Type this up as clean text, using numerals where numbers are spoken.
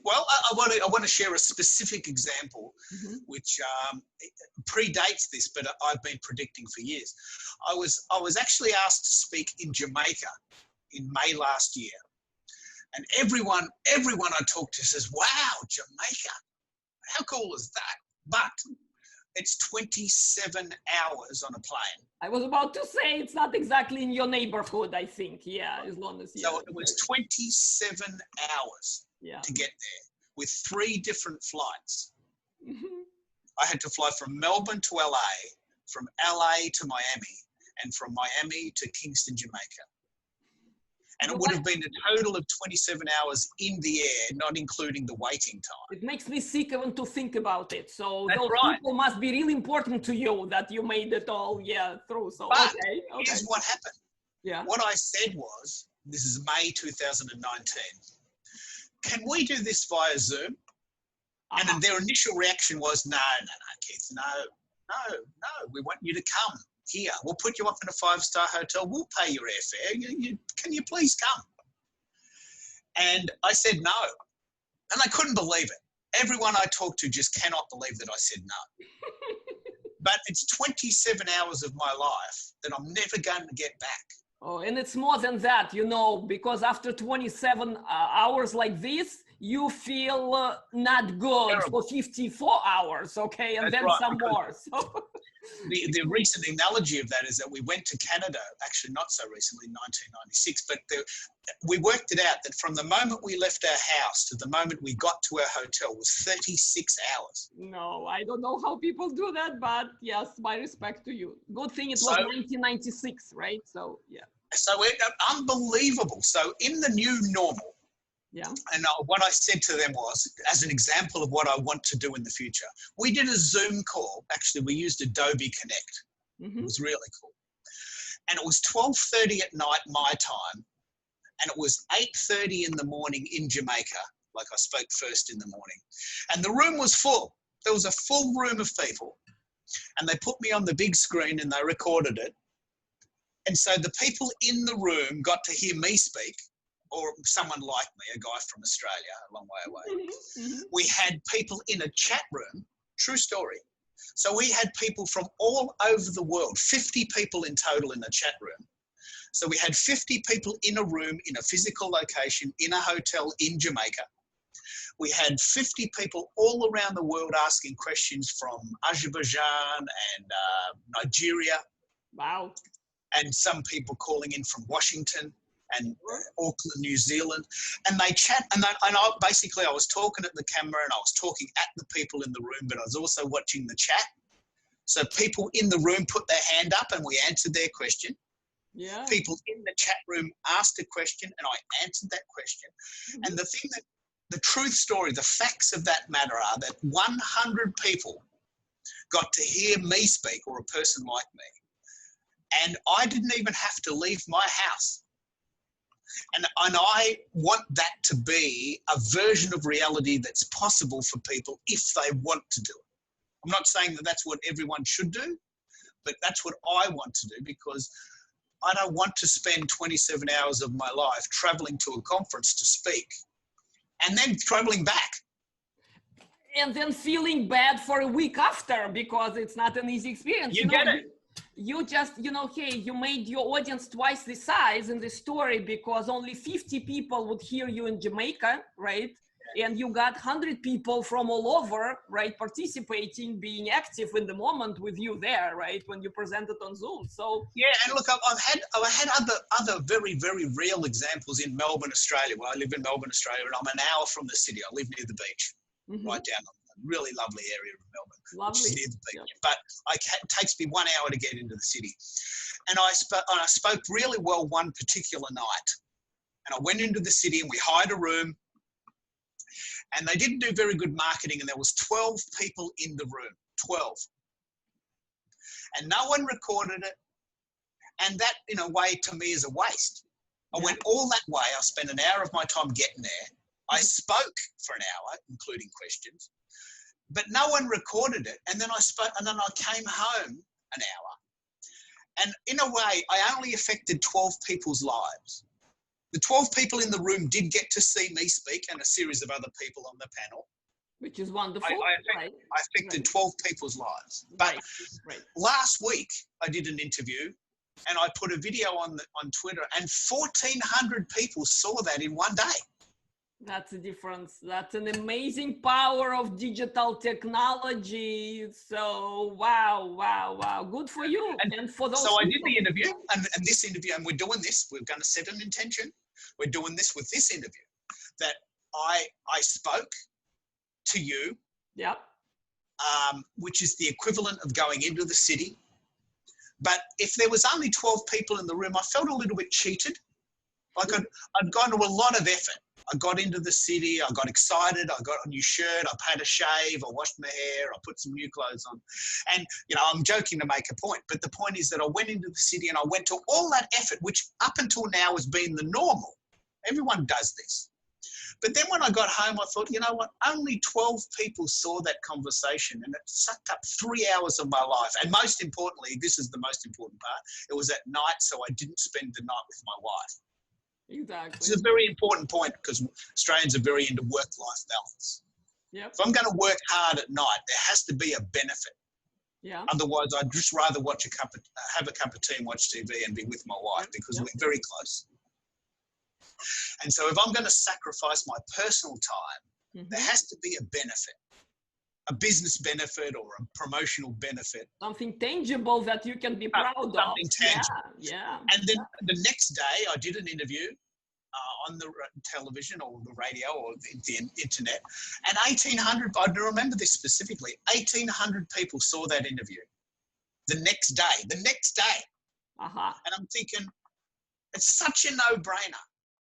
Well, I want to share a specific example, which predates this, but I've been predicting for years. I was actually asked to speak in Jamaica in May last year, and everyone I talk to says, "Wow, Jamaica, how cool is that?" But it's 27 hours on a plane. I was about to say it's not exactly in your neighborhood, I think. Yeah, as long as So it was 27 hours to get there with 3 different flights. I had to fly from Melbourne to LA, from LA to Miami, and from Miami to Kingston, Jamaica. And it would have been a total of 27 hours in the air, not including the waiting time. It makes me sick even to think about it. So That's those right. people must be really important to you that you made it all through. So But okay. here's what happened. Yeah. What I said was, this is May 2019, can we do this via Zoom? And then their initial reaction was, no, Keith, no, we want you to come here. We'll put you up in a 5-star hotel. We'll pay your airfare. Can you please come? And I said no. And I couldn't believe it. Everyone I talked to just cannot believe that I said no. But it's 27 hours of my life that I'm never going to get back. Oh, and it's more than that, because after 27 hours like this, you feel not good Terrible. for 54 hours, okay? And That's then right, some more. So. The recent analogy of that is that we went to Canada, actually not so recently, 1996, but we worked it out that from the moment we left our house to the moment we got to our hotel was 36 hours. No, I don't know how people do that, but yes, my respect to you. Good thing it was 1996, right? So, yeah. So unbelievable. So in the new normal, and what I said to them was, as an example of what I want to do in the future, we did a Zoom call. Actually, we used Adobe Connect. It was really cool. And it was 12:30 at night, my time, and it was 8:30 in the morning in Jamaica, like I spoke first in the morning. And the room was full. There was a full room of people. And they put me on the big screen and they recorded it. And so the people in the room got to hear me speak, or someone like me, a guy from Australia, a long way away. We had people in a chat room, true story. So we had people from all over the world, 50 people in total in the chat room. So we had 50 people in a room, in a physical location, in a hotel in Jamaica. We had 50 people all around the world asking questions from Azerbaijan and Nigeria. Wow. And some people calling in from Washington and Auckland, New Zealand, and they chat. And I was talking at the camera and I was talking at the people in the room, but I was also watching the chat. So people in the room put their hand up and we answered their question. Yeah. People in the chat room asked a question and I answered that question. And the truth story, the facts of that matter are that 100 people got to hear me speak, or a person like me. And I didn't even have to leave my house. And I want that to be a version of reality that's possible for people if they want to do it. I'm not saying that that's what everyone should do, but that's what I want to do, because I don't want to spend 27 hours of my life traveling to a conference to speak and then traveling back. And then feeling bad for a week after, because it's not an easy experience. You get it. You just, hey, you made your audience twice the size in the story because only 50 people would hear you in Jamaica, right? And you got 100 people from all over, right, participating, being active in the moment with you there, right, when you presented on Zoom. So yeah, and look, I've had other very, very real examples in Melbourne, Australia. Well, I live in Melbourne, Australia, and I'm an hour from the city. I live near the beach, right down a really lovely area of Melbourne, which is near the beach. Yeah. But it takes me 1 hour to get into the city. And I spoke really well one particular night. And I went into the city and we hired a room. And they didn't do very good marketing, and there was 12 people in the room, 12. And no one recorded it. And that, in a way, to me is a waste. I went all that way. I spent an hour of my time getting there. I spoke for an hour, including questions, but no one recorded it. And then I spoke, and then I came home an hour. And in a way, I only affected 12 people's lives. The 12 people in the room did get to see me speak and a series of other people on the panel. Which is wonderful. I affected 12 people's lives. But last week, I did an interview and I put a video on Twitter and 1,400 people saw that in one day. That's the difference. That's an amazing power of digital technology. So, wow. Good for you. And for those So I did the interview and this interview, and we're doing this. We're going to set an intention. We're doing this with this interview that I spoke to you. Yep. Which is the equivalent of going into the city. But if there was only 12 people in the room, I felt a little bit cheated. Like I'd gone to a lot of effort. I got into the city, I got excited, I got a new shirt, I had a shave, I washed my hair, I put some new clothes on. And, you know, I'm joking to make a point, but the point is that I went into the city and I went to all that effort, which up until now has been the normal. Everyone does this. But then when I got home, I thought, you know what, only 12 people saw that conversation and it sucked up 3 hours of my life. And most importantly, this is the most important part, it was at night, so I didn't spend the night with my wife. Exactly. It's a very important point because Australians are very into work-life balance. Yep. If I'm going to work hard at night, there has to be a benefit. Yeah. Otherwise, I'd just rather have a cup of tea and watch TV and be with my wife because we're very close. And so if I'm going to sacrifice my personal time, there has to be a benefit, a business benefit or a promotional benefit. Something tangible that you can be proud of. Something tangible. Yeah. And then the next day I did an interview on the television or the radio or the internet, and 1,800, I remember this specifically, 1,800 people saw that interview the next day. And I'm thinking, it's such a no-brainer.